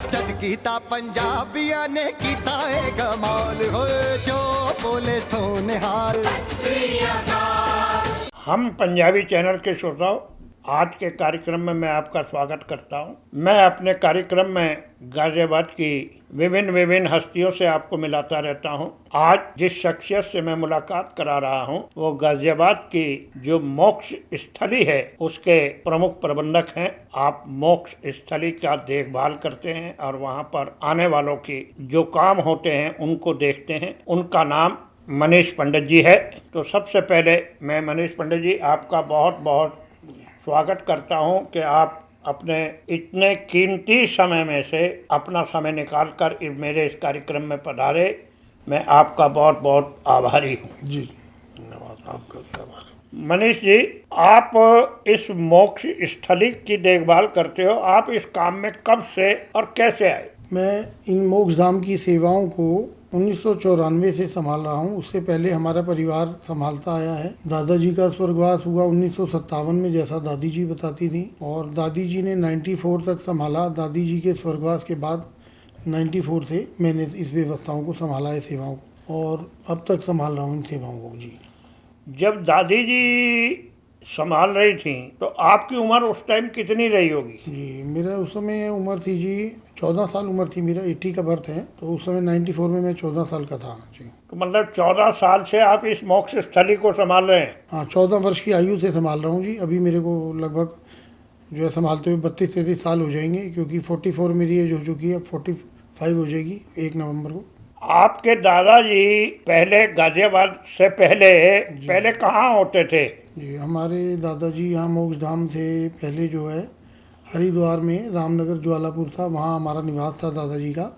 जद कीता पंजाबिया ने कीता है कमाल हो जो बोले सोनिहाल। हम पंजाबी चैनल के श्रोताओं, आज के कार्यक्रम में मैं आपका स्वागत करता हूं। मैं अपने कार्यक्रम में गाजियाबाद की विभिन्न हस्तियों से आपको मिलाता रहता हूं। आज जिस शख्सियत से मैं मुलाकात करा रहा हूं वो गाजियाबाद की जो मोक्ष स्थली है उसके प्रमुख प्रबंधक हैं। आप मोक्ष स्थली का देखभाल करते हैं और वहां पर आने वालों की जो काम होते हैं उनको देखते हैं। उनका नाम मनीष पंडित जी है। तो सबसे पहले मैं मनीष पंडित जी आपका बहुत बहुत स्वागत करता हूं कि आप अपने इतने कीमती समय में से अपना समय निकाल कर मेरे इस कार्यक्रम में पधारे। मैं आपका बहुत बहुत आभारी हूं। जी धन्यवाद, आपका आभार। मनीष जी, आप इस मोक्ष स्थली की देखभाल करते हो। आप इस काम में कब से और कैसे आए? मैं इन मोक्ष धाम की सेवाओं को 1994 से संभाल रहा हूँ। उससे पहले हमारा परिवार संभालता आया है। दादाजी का स्वर्गवास हुआ 1957 में, जैसा दादी जी बताती थी, और दादी जी ने 94 तक संभाला। दादी जी के स्वर्गवास के बाद 94 से मैंने इस व्यवस्थाओं को संभाला है, सेवाओं को, और अब तक संभाल रहा हूँ इन सेवाओं को। जी, जब दादी जी संभाल रही थी तो आपकी उम्र उस टाइम कितनी रही होगी? जी मेरा उस समय उम्र थी जी 14 साल उम्र थी। मेरा 80 का बर्थ है, तो उस समय 94 में मैं 14 साल का था। जी, तो मतलब 14 साल से आप इस मोक्ष स्थली को संभाल रहे हैं? हाँ, 14 वर्ष की आयु से संभाल रहा हूँ जी। अभी मेरे को लगभग जो है संभालते हुए 32-33 साल हो जाएंगे, क्योंकि 44 मेरी एज हो चुकी है। अब 45 हो जाएगी 1 नवंबर को। आपके दादाजी पहले गाजियाबाद से पहले कहाँ होते थे? जी, हमारे दादाजी यहाँ मोक्ष धाम से पहले जो है हरिद्वार में रामनगर ज्वालापुर था, वहाँ हमारा निवास था दादाजी का,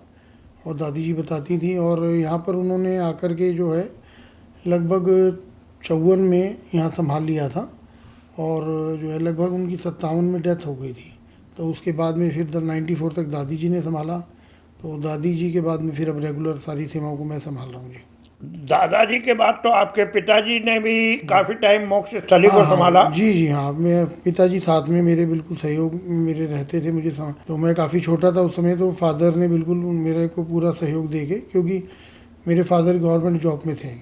और दादी जी बताती थी। और यहाँ पर उन्होंने आकर के जो है लगभग 54 में यहाँ संभाल लिया था, और जो है लगभग उनकी 57 में डेथ हो गई थी। तो उसके बाद में फिर 94 तक दादी जी ने संभाला। तो दादी जी के बाद में फिर अब रेगुलर सारी सेवाओं को मैं संभाल रहा हूँ। जी, दादाजी के बाद तो आपके पिताजी ने भी काफी टाइम मोक्ष स्थली को संभाला। जी हाँ, मैं पिताजी साथ में मेरे बिल्कुल सहयोग मेरे रहते थे। मुझे तो मैं काफ़ी छोटा था उस समय, तो फादर ने बिल्कुल मेरे को पूरा सहयोग दे के, क्योंकि मेरे फादर गवर्नमेंट जॉब में थे।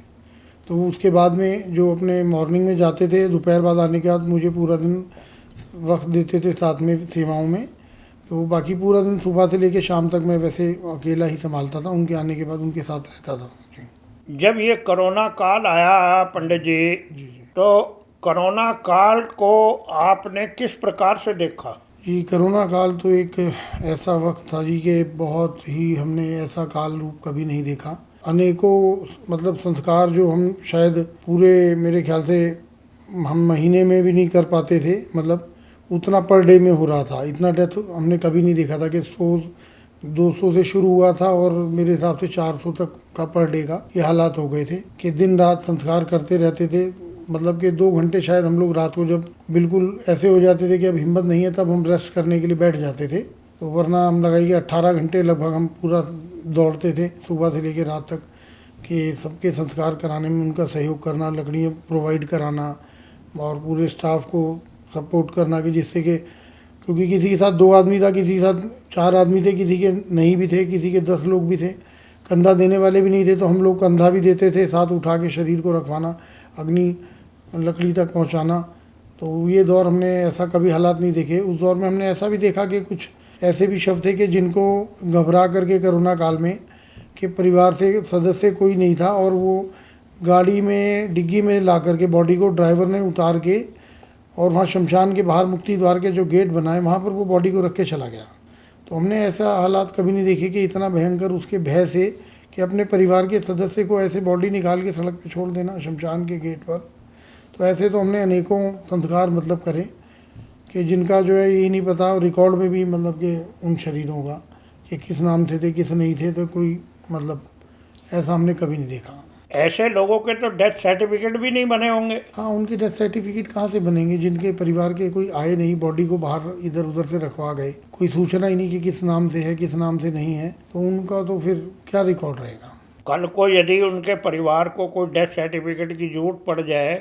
तो उसके बाद में जो अपने मॉर्निंग में जाते थे, दोपहर बाद आने के बाद मुझे पूरा दिन वक्त देते थे साथ में सेवाओं में। तो बाकी पूरा दिन सुबह से लेकर शाम तक मैं वैसे अकेला ही संभालता था। उनके आने के बाद उनके साथ रहता था। जब ये कोरोना काल आया पंडित जी, तो कोरोना काल को आपने किस प्रकार से देखा? जी, कोरोना काल तो एक ऐसा वक्त था जी कि बहुत ही हमने ऐसा काल रूप कभी नहीं देखा। अनेकों मतलब संस्कार जो हम शायद पूरे मेरे ख्याल से हम महीने में भी नहीं कर पाते थे, मतलब उतना पर डे में हो रहा था। इतना डेथ हमने कभी नहीं देखा था कि 100-200 से शुरू हुआ था और मेरे हिसाब से 400 तक का पर डे का ये हालात हो गए थे कि दिन रात संस्कार करते रहते थे। मतलब कि 2 घंटे शायद हम लोग रात को जब बिल्कुल ऐसे हो जाते थे कि अब हिम्मत नहीं है, तब हम रेस्ट करने के लिए बैठ जाते थे। तो वरना हम लगाइए 18 घंटे लगभग हम पूरा दौड़ते थे सुबह से लेकर रात तक, कि सबके संस्कार कराने में उनका सहयोग करना, लकड़ियाँ प्रोवाइड कराना, और पूरे स्टाफ को सपोर्ट करना, कि जिससे कि क्योंकि किसी के साथ 2 आदमी था, किसी के साथ 4 आदमी थे, किसी के नहीं भी थे, किसी के 10 लोग भी थे, कंधा देने वाले भी नहीं थे, तो हम लोग कंधा भी देते थे, साथ उठा के शरीर को रखवाना, अग्नि लकड़ी तक पहुंचाना। तो ये दौर हमने ऐसा कभी हालात नहीं देखे। उस दौर में हमने ऐसा भी देखा कि कुछ ऐसे भी शव थे कि जिनको घबरा करके कोरोना काल में कि परिवार से सदस्य कोई नहीं था, और वो गाड़ी में डिग्गी में ला करके बॉडी को ड्राइवर ने उतार के, और वहाँ शमशान के बाहर मुक्ति द्वार के जो गेट बनाए वहाँ पर वो बॉडी को रख के चला गया। तो हमने ऐसा हालात कभी नहीं देखे कि इतना भयंकर, उसके भय से कि अपने परिवार के सदस्य को ऐसे बॉडी निकाल के सड़क पे छोड़ देना शमशान के गेट पर। तो ऐसे तो हमने अनेकों संस्कार मतलब करे कि जिनका जो है ये नहीं पता रिकॉर्ड में भी, मतलब कि उन शरीरों का कि किस नाम से थे किस नहीं थे, तो कोई मतलब ऐसा हमने कभी नहीं देखा। ऐसे लोगों के तो डेथ सर्टिफिकेट भी नहीं बने होंगे? हाँ, उनके डेथ सर्टिफिकेट कहाँ से बनेंगे जिनके परिवार के कोई आए नहीं, बॉडी को बाहर इधर उधर से रखवा गए, कोई सूचना ही नहीं कि किस नाम से है किस नाम से नहीं है, तो उनका तो फिर क्या रिकॉर्ड रहेगा। कल को यदि उनके परिवार को कोई डेथ सर्टिफिकेट की जरूरत पड़ जाए,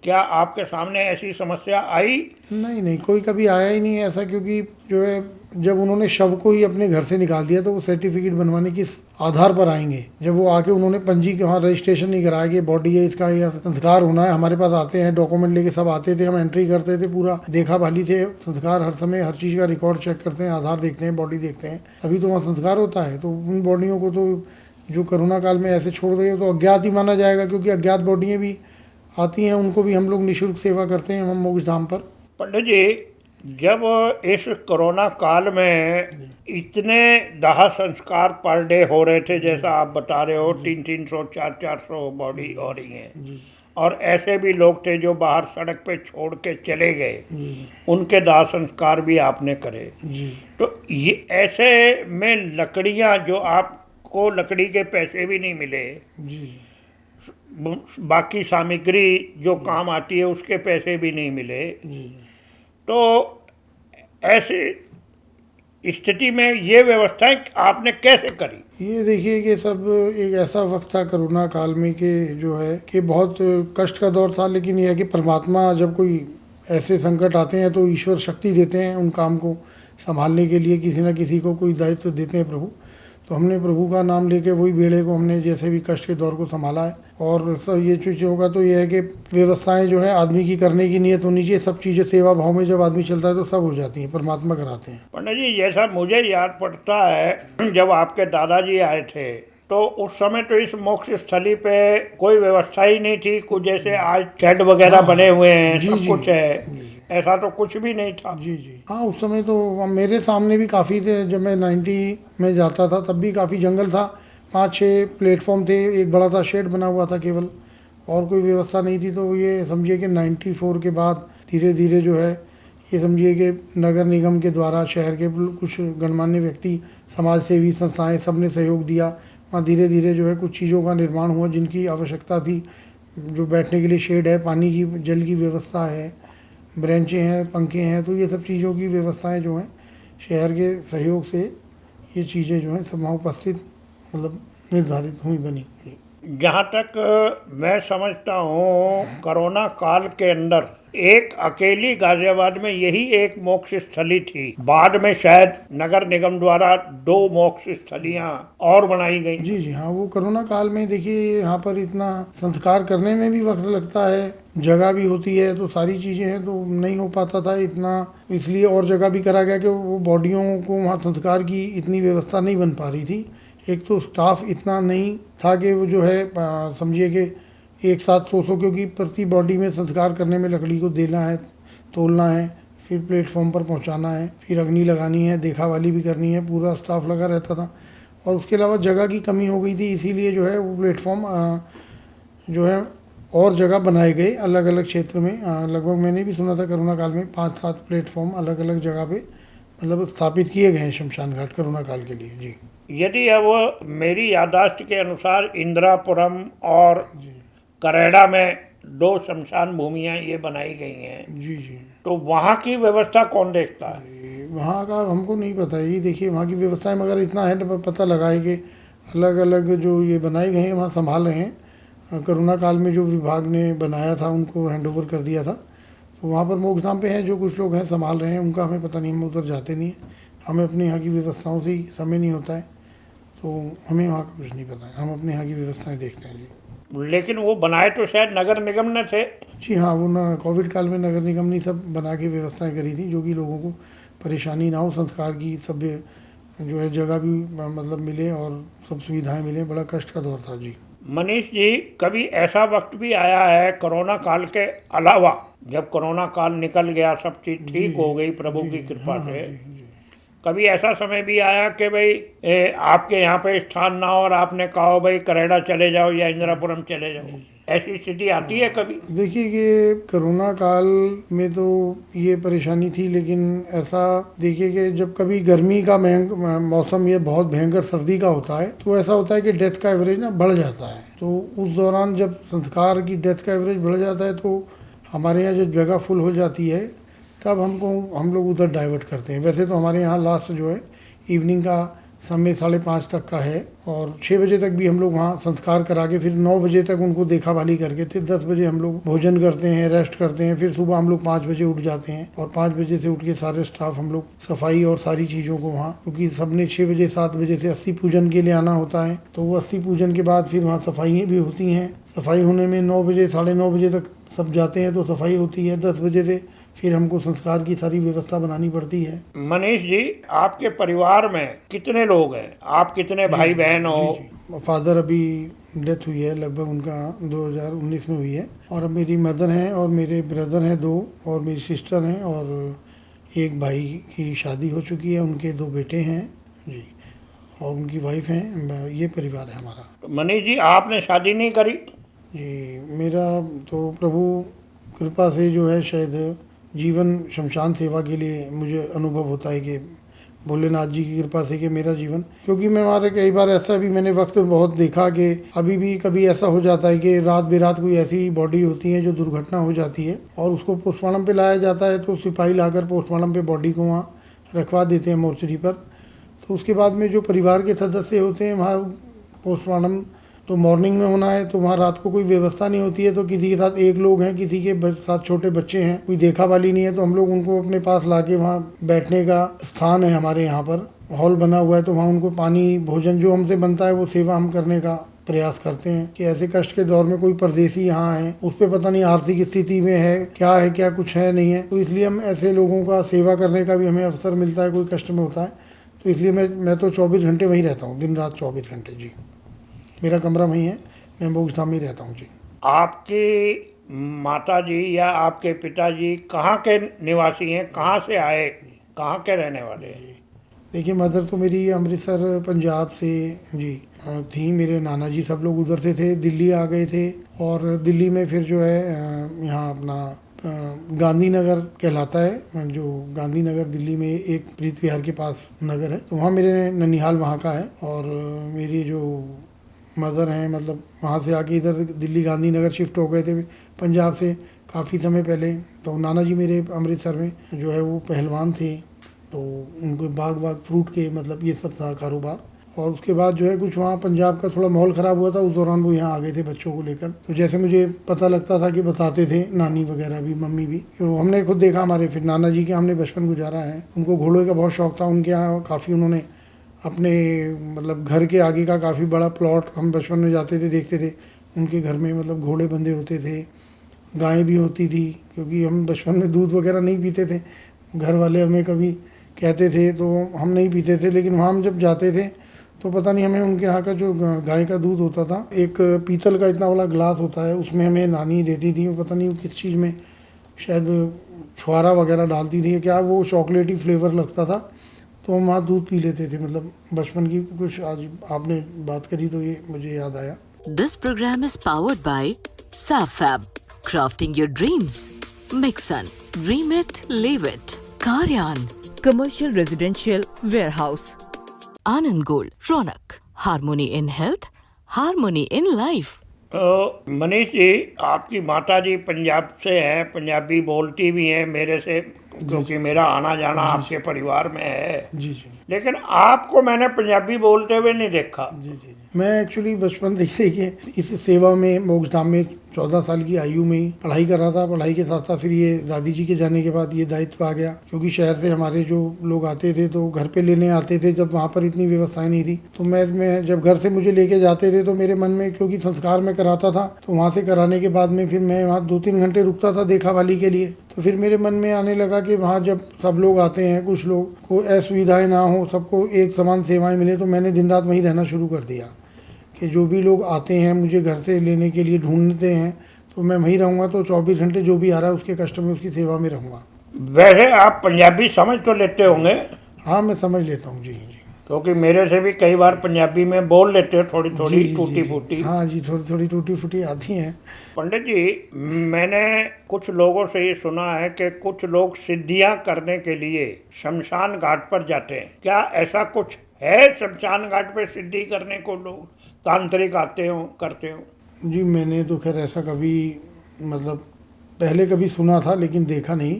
क्या आपके सामने ऐसी समस्या आई? नहीं नहीं, कोई कभी आया ही नहीं ऐसा, क्योंकि जो है जब उन्होंने शव को ही अपने घर से निकाल दिया तो वो सर्टिफिकेट बनवाने किस आधार पर आएंगे? जब वो आके उन्होंने पंजी के वहाँ रजिस्ट्रेशन नहीं कराया कि बॉडी है इसका या संस्कार होना है, हमारे पास आते हैं डॉक्यूमेंट लेके सब आते थे, हम एंट्री करते थे, पूरा देखा भाली थे, संस्कार हर समय हर चीज़ का रिकॉर्ड चेक करते हैं, आधार देखते हैं, बॉडी देखते हैं, अभी तो वहाँ संस्कार होता है। तो उन बॉडियों को तो जो कोरोना काल में ऐसे छोड़ गए तो अज्ञात ही माना जाएगा, क्योंकि अज्ञात बॉडियाँ भी आती हैं, उनको भी हम लोग निःशुल्क सेवा करते हैं हम मोक्ष धाम पर। पंडित जी, जब इस कोरोना काल में इतने दाह संस्कार पर डे हो रहे थे, जैसा आप बता रहे हो, 300 400 बॉडी हो रही हैं, और ऐसे भी लोग थे जो बाहर सड़क पे छोड़ के चले गए, उनके दाह संस्कार भी आपने करे। तो ये ऐसे में लकड़ियां, जो आपको लकड़ी के पैसे भी नहीं मिले, बाकी सामग्री जो काम आती है उसके पैसे भी नहीं मिले, तो ऐसी स्थिति में ये व्यवस्थाएं आपने कैसे करी? ये देखिए कि सब एक ऐसा वक्त था कोरोना काल में कि जो है कि बहुत कष्ट का दौर था, लेकिन यह है कि परमात्मा जब कोई ऐसे संकट आते हैं तो ईश्वर शक्ति देते हैं उन काम को संभालने के लिए, किसी न किसी को कोई दायित्व देते हैं प्रभु। तो हमने प्रभु का नाम लेके वही बेड़े को हमने जैसे भी कष्ट के दौर को संभाला है। और सब ये चीज़ होगा तो यह है कि व्यवस्थाएं जो है आदमी की करने की नीयत होनी चाहिए, सब चीज़ें सेवा भाव में जब आदमी चलता है तो सब हो जाती हैं, परमात्मा कराते हैं। पंडित जी, जैसा मुझे याद पड़ता है जब आपके दादाजी आए थे तो उस समय तो इस मोक्ष स्थली पे कोई व्यवस्था ही नहीं थी, कुछ जैसे आज शेड वगैरह बने हुए हैं, सब कुछ है, ऐसा तो कुछ भी नहीं था। जी। हाँ, उस समय तो मेरे सामने भी काफ़ी थे, जब मैं 90 में जाता था तब भी काफ़ी जंगल था, 5-6 प्लेटफॉर्म थे, एक बड़ा सा शेड बना हुआ था केवल, और कोई व्यवस्था नहीं थी। तो ये समझिए कि 94 के बाद धीरे धीरे जो है ये समझिए कि नगर निगम के द्वारा शहर के कुछ गणमान्य व्यक्ति, समाज सेवी संस्थाएँ, सब ने सहयोग दिया, वहाँ धीरे धीरे जो है कुछ चीज़ों का निर्माण हुआ जिनकी आवश्यकता थी। जो बैठने के लिए शेड है, पानी की जल की व्यवस्था है, ब्रेंचें हैं, पंखे हैं, तो ये सब चीज़ों की व्यवस्थाएं जो हैं शहर के सहयोग से ये चीज़ें जो हैं सब वहाँ उपस्थित मतलब निर्धारित हुई बनी। जहाँ तक मैं समझता हूँ कोरोना काल के अंदर एक अकेली गाजियाबाद में यही एक मोक्ष स्थली थी, बाद में शायद नगर निगम द्वारा 2 मोक्ष स्थलियाँ और बनाई गई। जी हाँ, वो कोरोना काल में देखिए यहाँ पर इतना संस्कार करने में भी वक्त लगता है, जगह भी होती है, तो सारी चीज़ें हैं, तो नहीं हो पाता था इतना, इसलिए और जगह भी करा गया कि वो बॉडियों को वहाँ संस्कार की इतनी व्यवस्था नहीं बन पा रही थी। एक तो स्टाफ इतना नहीं था कि वो जो है समझिए कि एक साथ 100 क्योंकि प्रति बॉडी में संस्कार करने में लकड़ी को देना है, तोलना है, फिर प्लेटफॉर्म पर पहुंचाना है, फिर अग्नि लगानी है, देखा वाली भी करनी है, पूरा स्टाफ लगा रहता था। और उसके अलावा जगह की कमी हो गई थी, इसीलिए जो है वो प्लेटफॉर्म जो है और जगह बनाए गए अलग अलग क्षेत्र में। लगभग मैंने भी सुना था कोरोना काल में 5-7 प्लेटफॉर्म अलग अलग जगह पे मतलब स्थापित किए गए हैं शमशान घाट कोरोना काल के लिए। जी, यदि अब मेरी याददाश्त के अनुसार इंदिरापुरम और करेड़ा में 2 शमशान भूमियाँ ये बनाई गई हैं। जी, तो वहाँ की व्यवस्था कौन देखता है? वहाँ का हमको नहीं पता है। ये देखिए वहाँ की व्यवस्थाएं मगर इतना है तो पता लगा है कि अलग अलग जो ये बनाए गए हैं वहाँ संभाल रहे हैं। कोरोना काल में जो विभाग ने बनाया था उनको हैंडओवर कर दिया था, तो वहाँ पर मोक्षधाम पे हैं जो कुछ लोग हैं संभाल रहे हैं, उनका हमें पता नहीं, हम उधर जाते नहीं हैं, हमें अपने यहाँ की व्यवस्थाओं से ही समय नहीं होता है, तो हमें वहाँ का कुछ नहीं पता है, हम अपने यहाँ की व्यवस्थाएँ देखते हैं। जी, लेकिन वो बनाए तो शायद नगर निगम ने थे। जी हाँ, वो ना कोविड काल में नगर निगम ने सब बना के व्यवस्थाएं करी थी जो कि लोगों को परेशानी ना हो, संस्कार की सब जो है जगह भी मतलब मिले और सब सुविधाएं मिले। बड़ा कष्ट का दौर था। जी मनीष जी, कभी ऐसा वक्त भी आया है कोरोना काल के अलावा, जब कोरोना काल निकल गया, सब चीज़ ठीक हो गई प्रभु की कृपा से, कभी ऐसा समय भी आया कि भाई आपके यहाँ पे स्थान ना हो और आपने कहा भाई करेड़ा चले जाओ या इंदिरापुरम चले जाओ, ऐसी स्थिति आती है कभी? देखिए कि कोरोना काल में तो ये परेशानी थी, लेकिन ऐसा देखिए कि जब कभी गर्मी का मौसम ये बहुत भयंकर सर्दी का होता है तो ऐसा होता है कि डेथ का एवरेज ना बढ़ जाता है। तो उस दौरान जब संस्कार की डेथ का एवरेज बढ़ जाता है तो हमारे यहाँ जब जगह फुल हो जाती है सब हम लोग उधर डाइवर्ट करते हैं। वैसे तो हमारे यहाँ लास्ट जो है इवनिंग का समय 5:30 तक का है और 6 बजे तक भी हम लोग वहाँ संस्कार करा के फिर 9 बजे तक उनको देखा भाली करके फिर 10 बजे हम लोग भोजन करते हैं, रेस्ट करते हैं। फिर सुबह हम लोग 5 बजे उठ जाते हैं और 5 बजे से उठ के सारे स्टाफ हम लोग सफाई और सारी चीज़ों को वहाँ, क्योंकि सबने 6 बजे 7 बजे से 80 पूजन के लिए आना होता है, तो वो 80 पूजन के बाद फिर वहाँ सफाइयाँ भी होती हैं। सफाई होने में 9 बजे 9:30 बजे तक सब जाते हैं तो सफाई होती है। 10 बजे से फिर हमको संस्कार की सारी व्यवस्था बनानी पड़ती है। मनीष जी, आपके परिवार में कितने लोग हैं? आप कितने भाई बहन हो? फादर अभी डेथ हुई है, लगभग उनका 2019 में हुई है, और अब मेरी मदर हैं और मेरे ब्रदर हैं 2 और मेरी सिस्टर हैं और एक भाई की शादी हो चुकी है, उनके 2 बेटे हैं जी और उनकी वाइफ हैं। ये परिवार है हमारा। मनीष जी, आपने शादी नहीं करी? जी, मेरा तो प्रभु कृपा से जो है शायद जीवन शमशान सेवा के लिए मुझे अनुभव होता है कि भोलेनाथ जी की कृपा से कि मेरा जीवन, क्योंकि मैं हमारे कई बार ऐसा भी मैंने वक्त बहुत देखा कि अभी भी कभी ऐसा हो जाता है कि रात बेरात कोई ऐसी बॉडी होती है जो दुर्घटना हो जाती है और उसको पोस्टमार्टम पे लाया जाता है, तो सिपाही लाकर पोस्टमार्टम पे बॉडी को वहाँ रखवा देते हैं मोर्चरी पर। तो उसके बाद में जो परिवार के सदस्य होते हैं वहाँ पोस्टमार्टम तो मॉर्निंग में होना है, तो वहाँ रात को कोई व्यवस्था नहीं होती है, तो किसी के साथ एक लोग हैं, किसी के साथ छोटे बच्चे हैं, कोई देखा वाली नहीं है, तो हम लोग उनको अपने पास लाके वहाँ बैठने का स्थान है हमारे यहाँ पर, हॉल बना हुआ है, तो वहाँ उनको पानी भोजन जो हमसे बनता है वो सेवा हम करने का प्रयास करते हैं कि ऐसे कष्ट के दौर में कोई परदेसी यहाँ है, उस पर पता नहीं आर्थिक स्थिति में है क्या कुछ है नहीं है, तो इसलिए हम ऐसे लोगों का सेवा करने का भी हमें अवसर मिलता है, कोई कष्ट में होता है, तो इसलिए मैं तो 24 घंटे वहीं रहता हूँ, दिन रात 24 घंटे जी। मेरा कमरा वहीं है, मैं मोक्षधाम में रहता हूँ जी। आपकी माता जी या आपके पिताजी कहाँ के निवासी हैं? कहाँ से आए, कहाँ के रहने वाले हैं? देखिए, मदर तो मेरी अमृतसर पंजाब से जी थी, मेरे नाना जी सब लोग उधर से थे, दिल्ली आ गए थे और दिल्ली में फिर जो है यहाँ अपना गांधीनगर कहलाता है, जो गांधीनगर दिल्ली में एक प्रीत विहार के पास नगर है, तो वहाँ मेरे ननिहाल वहाँ का है और मेरी जो मदर हैं मतलब वहाँ से आके इधर दिल्ली गांधीनगर शिफ्ट हो गए थे पंजाब से काफ़ी समय पहले। तो नाना जी मेरे अमृतसर में जो है वो पहलवान थे, तो उनको बाग फ्रूट के मतलब ये सब था कारोबार, और उसके बाद जो है कुछ वहाँ पंजाब का थोड़ा माहौल ख़राब हुआ था, उस दौरान वो यहाँ आ गए थे बच्चों को लेकर। तो जैसे मुझे पता लगता था कि बताते थे नानी वगैरह भी, मम्मी भी, तो हमने खुद देखा हमारे फिर नाना जी के हमने बचपन गुजारा है। उनको घोड़ों का बहुत शौक था, उनके यहाँ काफ़ी उन्होंने अपने मतलब घर के आगे का काफ़ी बड़ा प्लॉट, हम बचपन में जाते थे देखते थे उनके घर में मतलब घोड़े बंधे होते थे, गायें भी होती थी, क्योंकि हम बचपन में दूध वगैरह नहीं पीते थे, घर वाले हमें कभी कहते थे तो हम नहीं पीते थे, लेकिन वहाँ हम जब जाते थे तो पता नहीं हमें उनके यहाँ का जो गाय का दूध होता था, एक पीतल का इतना बड़ा ग्लास होता है, उसमें हमें नानी देती थी, वो पता नहीं किस चीज़ में शायद छुआरा वगैरह डालती थी क्या, वो चॉकलेटी फ्लेवर लगता था, तो हम वहाँ दूध पी लेते थे। मतलब बचपन की कुछ आज आपने बात करी तो ये मुझे याद आया। This program is powered by सैफab, crafting your dreams. Mixon, dream it, live it. Karyan, commercial residential warehouse. Anand Gold, Ronak, harmony in health, harmony in life. तो मनीष जी, आपकी माता जी पंजाब से हैं, पंजाबी बोलती भी हैं मेरे से, क्योंकि मेरा आना जाना आपके परिवार में है जी जी, लेकिन आपको मैंने पंजाबी बोलते हुए नहीं देखा। जी जी, मैं एक्चुअली बचपन से ही इस सेवा में मोक्षधाम में 14 साल की आयु में ही पढ़ाई कर रहा था। पढ़ाई के साथ साथ फिर ये दादी जी के जाने के बाद ये दायित्व आ गया, क्योंकि शहर से हमारे जो लोग आते थे तो घर पे लेने आते थे, जब वहाँ पर इतनी व्यवस्थाएं नहीं थी, तो मैं जब घर से मुझे लेके जाते थे तो मेरे मन में, क्योंकि संस्कार में कराता था, तो वहाँ से कराने के बाद में फिर मैं वहाँ 2-3 घंटे रुकता था देखा वाली के लिए, तो फिर मेरे मन में आने लगा कि वहाँ जब सब लोग आते हैं, कुछ लोग को असुविधाएं ना हो, सबको एक समान सेवाएं मिले, तो मैंने दिन रात वहीं रहना शुरू कर दिया कि जो भी लोग आते हैं मुझे घर से लेने के लिए ढूंढते हैं तो मैं वहीं रहूँगा, तो 24 घंटे जो भी आ रहा है उसके कष्ट में उसकी सेवा में रहूँगा। वैसे आप पंजाबी समझ तो लेते होंगे? हाँ, मैं समझ लेता हूँ जी जी, क्योंकि मेरे से भी कई बार पंजाबी में बोल लेते हो थोड़ी थोड़ी टूटी फूटी। हाँ जी, थोड़ी थोड़ी टूटी फूटी आती हैं। पंडित जी, मैंने कुछ लोगों से ये सुना है कि कुछ लोग सिद्धियां करने के लिए शमशान घाट पर जाते हैं, क्या ऐसा कुछ है? शमशान घाट पे सिद्धि करने को लोग तांत्रिक आते हो, करते हो? जी, मैंने तो खैर ऐसा कभी मतलब पहले कभी सुना था लेकिन देखा नहीं।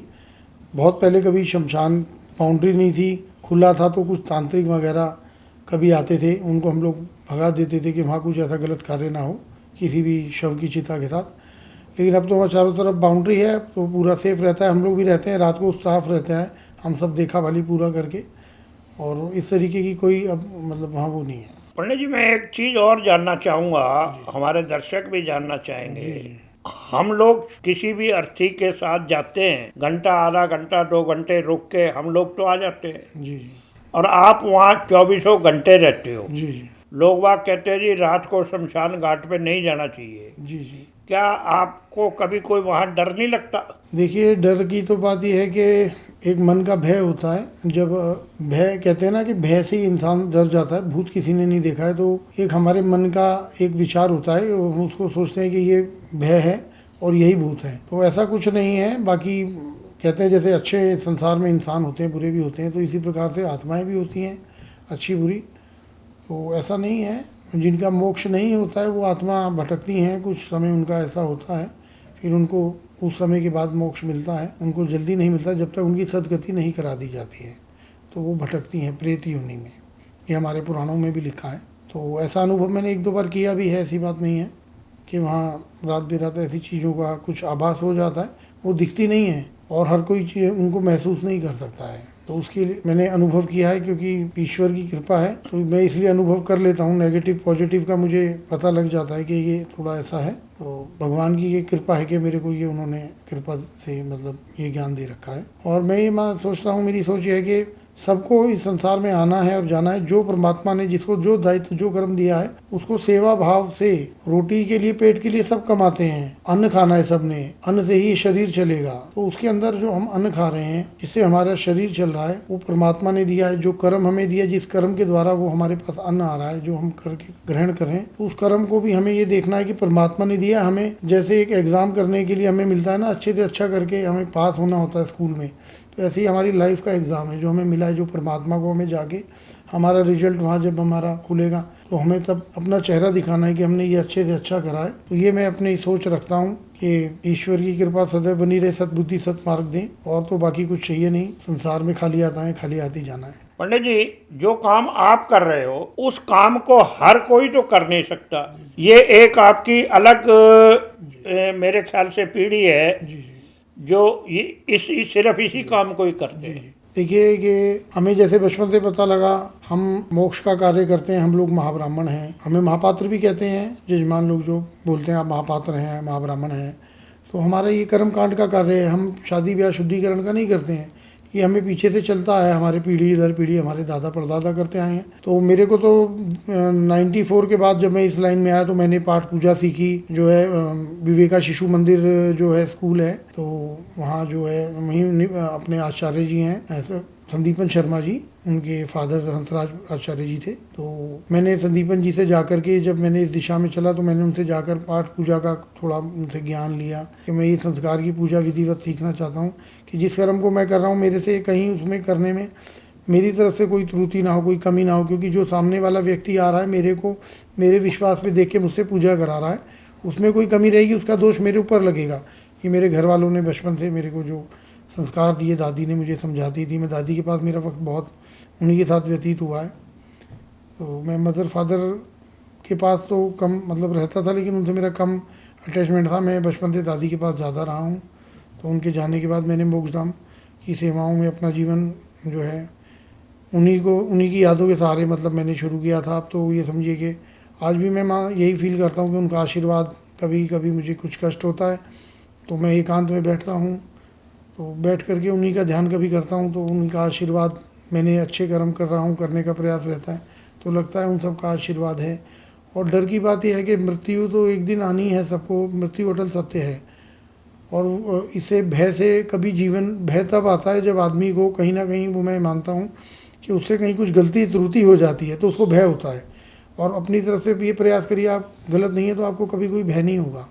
बहुत पहले कभी शमशान बाउंड्री नहीं थी, खुला था, तो कुछ तांत्रिक वगैरह कभी आते थे, उनको हम लोग भगा देते थे कि वहाँ कुछ ऐसा गलत कार्य ना हो किसी भी शव की चिता के साथ। लेकिन अब तो वहाँ चारों तरफ बाउंड्री है, तो पूरा सेफ रहता है, हम लोग भी रहते हैं, रात को साफ रहता है, हम सब देखा भाली पूरा करके, और इस तरीके की कोई अब मतलब वहाँ वो नहीं है। पंडित जी, मैं एक चीज़ और जानना चाहूँगा, हमारे दर्शक भी जानना चाहेंगे। हम लोग किसी भी अर्थी के साथ जाते हैं, घंटा, आधा घंटा, 2 घंटे रुक के हम लोग तो आ जाते हैं, जी जी और आप वहाँ 24 घंटे रहते हो। जी जी लोग बाग कहते हैं जी रात को शमशान घाट पे नहीं जाना चाहिए, जी जी। क्या आपको कभी कोई वहाँ डर नहीं लगता? देखिए, डर की तो बात यह है कि एक मन का भय होता है। जब भय कहते हैं ना कि भय से ही इंसान डर जाता है, भूत किसी ने नहीं देखा है, तो एक हमारे मन का एक विचार होता है, उसको सोचते हैं कि ये भय है और यही भूत है। तो ऐसा कुछ नहीं है। बाकी कहते हैं जैसे अच्छे संसार में इंसान होते हैं, बुरे भी होते हैं, तो इसी प्रकार से आत्माएं भी होती हैं, अच्छी बुरी। तो ऐसा नहीं है, जिनका मोक्ष नहीं होता है वो आत्मा भटकती हैं, कुछ समय उनका ऐसा होता है, फिर उनको उस समय के बाद मोक्ष मिलता है। उनको जल्दी नहीं मिलता जब तक उनकी सदगति नहीं करा दी जाती है, तो वो भटकती हैं प्रेत योनि में। ये हमारे पुराणों में भी लिखा है। तो ऐसा अनुभव मैंने 1-2 बार किया भी है। ऐसी बात नहीं है कि वहाँ रात बेरात ऐसी चीज़ों का कुछ आभास हो जाता है, वो दिखती नहीं है और हर कोई चीज़ उनको महसूस नहीं कर सकता है। तो उसके लिए मैंने अनुभव किया है, क्योंकि ईश्वर की कृपा है, तो मैं इसलिए अनुभव कर लेता हूँ। नेगेटिव पॉजिटिव का मुझे पता लग जाता है कि ये थोड़ा ऐसा है, तो भगवान की ये कृपा है कि मेरे को ये उन्होंने कृपा से मतलब ये ज्ञान दे रखा है। और मैं ये सोचता हूँ, मेरी सोच ये है कि सबको इस संसार में आना है और जाना है। जो परमात्मा ने जिसको जो दायित्व जो कर्म दिया है, उसको सेवा भाव से, रोटी के लिए पेट के लिए सब कमाते हैं, अन्न खाना है सबने, अन्न से ही शरीर चलेगा। तो उसके अंदर जो हम अन्न खा रहे हैं, जिससे हमारा शरीर चल रहा है, वो परमात्मा ने दिया है। जो कर्म हमें दिया, जिस कर्म के द्वारा वो हमारे पास अन्न आ रहा है, जो हम करके ग्रहण करें, तो उस कर्म को भी हमें ये देखना है कि परमात्मा ने दिया हमें। जैसे एक एग्जाम करने के लिए हमें मिलता है ना, अच्छे से अच्छा करके हमें पास होना होता है स्कूल में, तो ऐसे ही हमारी लाइफ का एग्ज़ाम है जो हमें मिला है, जो परमात्मा को हमें जाके हमारा रिजल्ट वहाँ जब हमारा खुलेगा तो हमें तब अपना चेहरा दिखाना है कि हमने ये अच्छे से अच्छा करा है। तो ये मैं अपनी सोच रखता हूँ कि ईश्वर की कृपा सदैव बनी रहे, सद्बुद्धि सत्मार्ग दें, और तो बाकी कुछ चाहिए नहीं। संसार में खाली आता है, खाली आती जाना है। पंडित जी, जो काम आप कर रहे हो उस काम को हर कोई तो कर नहीं सकता। ये एक आपकी अलग मेरे ख्याल से पीढ़ी है जी जो ये सिर्फ इसी काम को ही करते हैं। देखिए कि हमें जैसे बचपन से पता लगा हम मोक्ष का कार्य करते हैं, हम लोग महाब्राह्मण हैं, हमें महापात्र भी कहते हैं। जजमान लोग जो बोलते हैं आप महापात्र हैं, महाब्राह्मण हैं, तो हमारा ये कर्म कांड का कार्य है। हम शादी ब्याह शुद्धिकरण का नहीं करते हैं, ये हमें पीछे से चलता है, हमारे पीढ़ी दर पीढ़ी हमारे दादा परदादा करते आए हैं। तो मेरे को तो 94 के बाद जब मैं इस लाइन में आया तो मैंने पाठ पूजा सीखी, जो है विवेका शिशु मंदिर जो है स्कूल है, तो वहाँ जो है वहीं अपने आचार्य जी हैं, ऐसे संदीपन शर्मा जी, उनके फादर हंसराज आचार्य जी थे। तो मैंने संदीपन जी से जाकर के, जब मैंने इस दिशा में चला तो मैंने उनसे जाकर पाठ पूजा का थोड़ा उनसे ज्ञान लिया कि मैं ये संस्कार की पूजा विधिवत सीखना चाहता हूँ कि जिस कर्म को मैं कर रहा हूँ मेरे से कहीं उसमें करने में मेरी तरफ से कोई त्रुटि ना हो, कोई कमी ना हो, क्योंकि जो सामने वाला व्यक्ति आ रहा है मेरे को मेरे विश्वास पे देख के मुझसे पूजा करा रहा है, उसमें कोई कमी रहेगी उसका दोष मेरे ऊपर लगेगा। कि मेरे घर वालों ने बचपन से मेरे को जो संस्कार दिए, दादी ने मुझे समझाती थी, मैं दादी के पास मेरा वक्त बहुत उन्हीं के साथ व्यतीत हुआ है। तो मैं मदर फादर के पास तो कम मतलब रहता था, लेकिन उनसे मेरा कम अटैचमेंट था। मैं बचपन से दादी के पास ज़्यादा रहा हूँ। तो उनके जाने के बाद मैंने मोक्षधाम की सेवाओं में अपना जीवन जो है उन्हीं की यादों के सहारे मतलब मैंने शुरू किया था। अब तो ये समझिए कि आज भी मैं यही फील करता हूँ कि उनका आशीर्वाद, कभी कभी मुझे कुछ कष्ट होता है तो मैं एकांत में बैठता हूँ, तो बैठ करके उन्हीं का ध्यान कभी करता हूँ, तो उनका आशीर्वाद, मैंने अच्छे कर्म कर रहा हूँ, करने का प्रयास रहता है, तो लगता है उन सब का आशीर्वाद है। और डर की बात यह है कि मृत्यु तो एक दिन आनी है सबको, मृत्यु अटल सत्य है। और इसे भय से कभी जीवन, भय तब आता है जब आदमी को कहीं ना कहीं, वो मैं मानता हूँ कि उससे कहीं कुछ गलती त्रुटि हो जाती है, तो उसको भय होता है। और अपनी तरफ से ये प्रयास करिए, आप गलत नहीं है तो आपको कभी कोई भय नहीं होगा,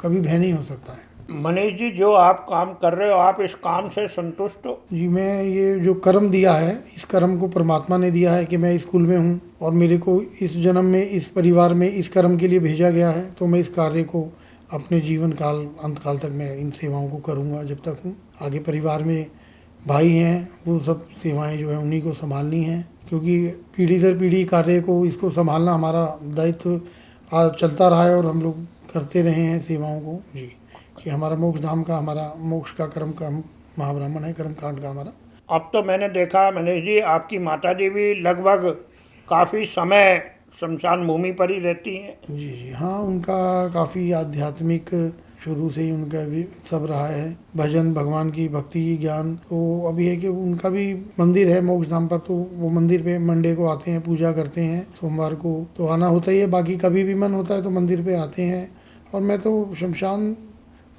कभी भय नहीं हो सकता है। मनीष जी, जो आप काम कर रहे हो, आप इस काम से संतुष्ट हो? जी, मैं ये जो कर्म दिया है, इस कर्म को परमात्मा ने दिया है कि मैं स्कूल में हूँ और मेरे को इस जन्म में, इस परिवार में, इस कर्म के लिए भेजा गया है, तो मैं इस कार्य को अपने जीवन काल, अंत काल तक मैं इन सेवाओं को करूँगा जब तक हूँ। आगे परिवार में भाई हैं, वो सब सेवाएं जो है उन्हीं को संभालनी हैं, क्योंकि पीढ़ी दर पीढ़ी कार्य को इसको संभालना हमारा दायित्व चलता रहा है और हम लोग करते रहे हैं सेवाओं को जी, कि हमारा मोक्ष धाम का, हमारा मोक्ष का कर्म का महाब्राह्मण है, कर्म कांड का हमारा। अब तो मैंने देखा मनीष जी, आपकी माता जी भी लगभग काफ़ी समय शमशान भूमि पर ही रहती हैं। जी जी हाँ, उनका काफ़ी आध्यात्मिक शुरू से ही उनका भी सब रहा है, भजन, भगवान की भक्ति, ज्ञान। तो अभी है कि उनका भी मंदिर है मोक्ष धाम पर, तो वो मंदिर पे मंडे को आते हैं, पूजा करते हैं, सोमवार को तो आना होता ही है, बाकी कभी भी मन होता है तो मंदिर पे आते हैं। और मैं तो शमशान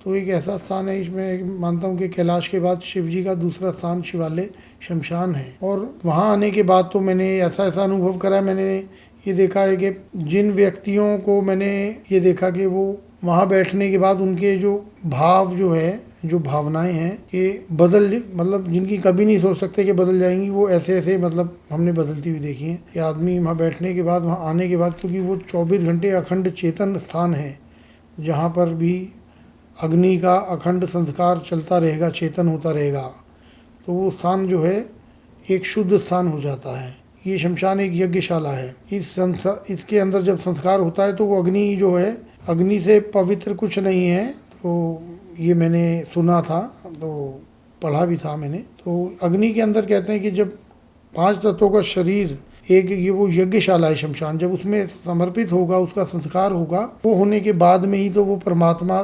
तो एक ऐसा स्थान है, इसमें मानता हूँ कि कैलाश के बाद शिव जी का दूसरा स्थान शिवालय शमशान है। और वहाँ आने के बाद तो मैंने ऐसा अनुभव करा है, मैंने ये देखा है कि जिन व्यक्तियों को मैंने ये देखा कि वो वहाँ बैठने के बाद उनके जो भाव जो है, जो भावनाएं हैं कि मतलब जिनकी कभी नहीं सोच सकते कि बदल जाएंगी, वो ऐसे मतलब हमने बदलती हुई देखी हैं कि आदमी वहाँ बैठने के बाद, वहाँ आने के बाद, क्योंकि वो 24 घंटे अखंड चेतन स्थान है जहाँ पर भी अग्नि का अखंड संस्कार चलता रहेगा, चेतन होता रहेगा, तो वो स्थान जो है एक शुद्ध स्थान हो जाता है। ये शमशान एक यज्ञशाला है। इसके अंदर जब संस्कार होता है तो वो अग्नि जो है, अग्नि से पवित्र कुछ नहीं है। तो ये मैंने सुना था, तो पढ़ा भी था मैंने। तो अग्नि के अंदर कहते हैं कि जब 5 तत्वों का शरीर, एक ये वो यज्ञशाला है शमशान, जब उसमें समर्पित होगा, उसका संस्कार होगा, वो होने के बाद में ही तो वो परमात्मा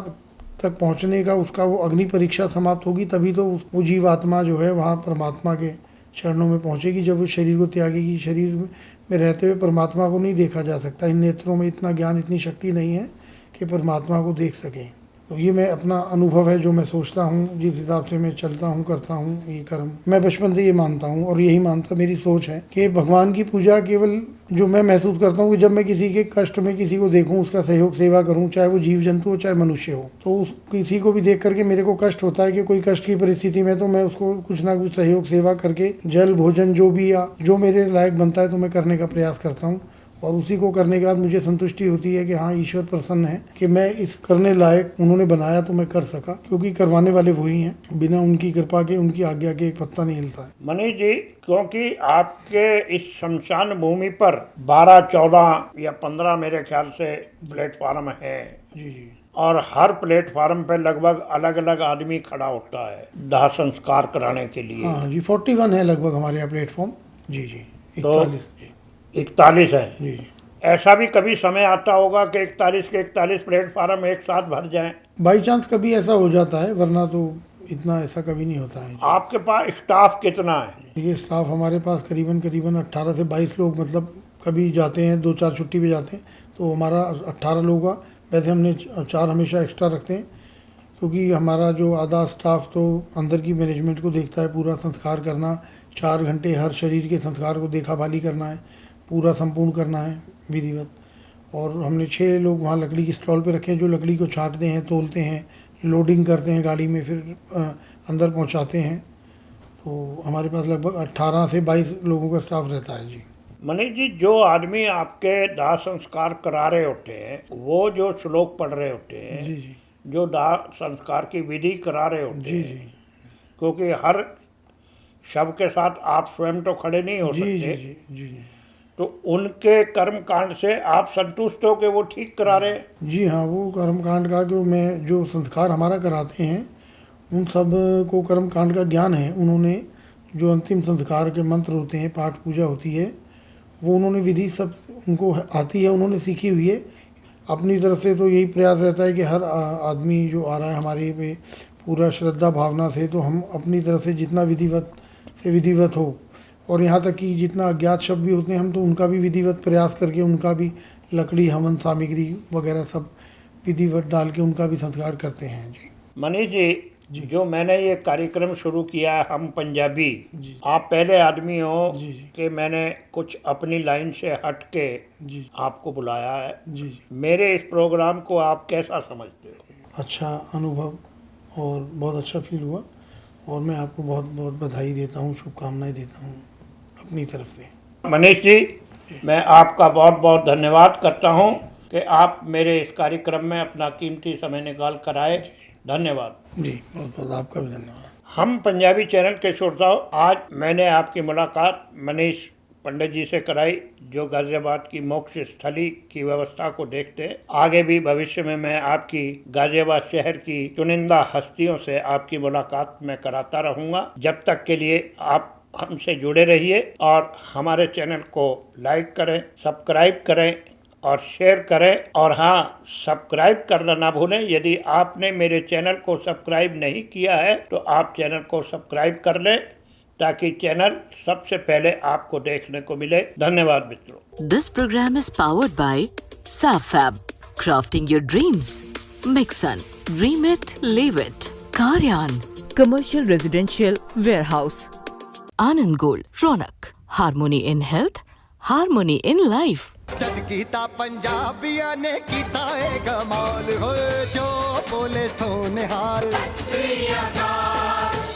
तक पहुंचने का उसका वो अग्नि परीक्षा समाप्त होगी, तभी तो वो जीवात्मा जो है वहाँ परमात्मा के चरणों में पहुंचेगी। जब वो शरीर को त्यागेगी, शरीर में रहते हुए परमात्मा को नहीं देखा जा सकता, इन नेत्रों में इतना ज्ञान, इतनी शक्ति नहीं है कि परमात्मा को देख सकें। तो ये मैं अपना अनुभव है, जो मैं सोचता हूँ, जिस हिसाब से मैं चलता हूँ, करता हूँ ये कर्म, मैं बचपन से ये मानता हूँ और यही मानता, मेरी सोच है कि भगवान की पूजा केवल, जो मैं महसूस करता हूँ कि जब मैं किसी के कष्ट में किसी को देखूँ, उसका सहयोग सेवा करूँ, चाहे वो जीव जंतु हो चाहे मनुष्य हो, तो उस किसी को भी देख करके मेरे को कष्ट होता है कि कोई कष्ट की परिस्थिति में, तो मैं उसको कुछ ना कुछ सहयोग सेवा करके जल भोजन जो भी या जो मेरे लायक बनता है तो मैं करने का प्रयास करता हूँ। और उसी को करने के बाद मुझे संतुष्टि होती है कि हाँ, ईश्वर प्रसन्न है कि मैं इस करने लायक उन्होंने बनाया तो मैं कर सका, क्योंकि करवाने वाले वही हैं, बिना उनकी कृपा के, उनकी आज्ञा के एक पत्ता नहीं हिलता है। मनीष जी, क्योंकि आपके इस शमशान भूमि पर 12, 14 या 15 मेरे ख्याल से प्लेटफार्म है जी जी, और हर प्लेटफार्म पे लगभग अलग अलग आदमी खड़ा होता है दाह संस्कार कराने के लिए। हाँ जी, 41 है लगभग हमारे यहाँ प्लेटफॉर्म। जी जी, 41 जी, 41 है। जी जी। ऐसा भी कभी समय आता होगा कि 41 के 41 प्लेटफार्म एक साथ भर जाएं? बाई चांस कभी ऐसा हो जाता है, वरना तो इतना ऐसा कभी नहीं होता है। आपके पास स्टाफ कितना है? ये स्टाफ हमारे पास करीबन 18 से 22 लोग, मतलब कभी जाते हैं 2-4 छुट्टी पे जाते हैं, तो हमारा 18 लोग का, वैसे हमने 4 हमेशा एक्स्ट्रा रखते हैं, क्योंकि हमारा जो आधा स्टाफ तो अंदर की मैनेजमेंट को देखता है, पूरा संस्कार करना, 4 घंटे हर शरीर के संस्कार को देखा भाली करना है, पूरा संपूर्ण करना है विधिवत। और हमने 6 लोग वहाँ लकड़ी की स्टॉल पे रखे हैं, जो लकड़ी को छांटते हैं, तोलते हैं, लोडिंग करते हैं गाड़ी में, फिर अंदर पहुँचाते हैं। तो हमारे पास लगभग 18 से 22 लोगों का स्टाफ रहता है जी। मनीष जी, जो आदमी आपके दाह संस्कार करा रहे होते हैं, वो जो श्लोक पढ़ रहे होते हैं, जी जी, जो दाह संस्कार की विधि करा रहे होते जी हैं, जी, क्योंकि हर शव के साथ आप स्वयं तो खड़े नहीं हो जी जी, सकते, जी जी, जी। तो उनके कर्म कांड से आप संतुष्ट हो कि वो ठीक करा रहे हैं? जी हाँ, वो कर्मकांड का जो संस्कार हमारा कराते हैं, उन सब को कर्मकांड का ज्ञान है। उन्होंने जो अंतिम संस्कार के मंत्र होते हैं, पाठ पूजा होती है, वो उन्होंने विधि सब उनको आती है, उन्होंने सीखी हुई है। अपनी तरफ से तो यही प्रयास रहता है कि हर आदमी जो आ रहा है हमारे पे पूरा श्रद्धा भावना से, तो हम अपनी तरफ से जितना विधिवत हो, और यहाँ तक कि जितना अज्ञात शब्द भी होते हैं, हम तो उनका भी विधिवत प्रयास करके, उनका भी लकड़ी हवन सामग्री वगैरह सब विधिवत डाल के उनका भी संस्कार करते हैं जी। मनीष जी, जो मैंने ये कार्यक्रम शुरू किया है, हम पंजाबी, जी। आप पहले आदमी हो जी जी, कि मैंने कुछ अपनी लाइन से हट के जी आपको बुलाया है। जी जी। मेरे इस प्रोग्राम को आप कैसा समझते हो? अच्छा अनुभव और बहुत अच्छा फील हुआ, और मैं आपको बहुत बहुत बधाई देता हूँ, शुभकामनाएं देता हूँ अपनी तरफ से। मनीष जी, मैं आपका बहुत बहुत धन्यवाद करता हूँ कि आप मेरे इस कार्यक्रम में अपना कीमती समय निकाल कर आए। धन्यवाद जी, बहुत बहुत आपका भी धन्यवाद। हम पंजाबी चैनल के श्रोताओं, आज मैंने आपकी मुलाकात मनीष पंडित जी से कराई, जो गाजियाबाद की मोक्ष स्थली की व्यवस्था को देखते। आगे भी भविष्य में मैं आपकी गाजियाबाद शहर की चुनिंदा हस्तियों से आपकी मुलाकात मैं कराता रहूंगा। जब तक के लिए आप हमसे जुड़े रहिए और हमारे चैनल को लाइक करें, सब्सक्राइब करें और शेयर करें। और हाँ, सब्सक्राइब करना ना भूलें। यदि आपने मेरे चैनल को सब्सक्राइब नहीं किया है तो आप चैनल को सब्सक्राइब कर लें, ताकि चैनल सबसे पहले आपको देखने को मिले। धन्यवाद मित्रों। This program is powered by SafFab, crafting your dreams. Mixon, dream it, live it. Karyan, commercial residential warehouse. Anand Gold, Ronak, harmony in health, harmony in life. जद कीता पंजाबिया ने कीता है कमाल हो, जो बोले सो निहाल। सत श्री अकाल।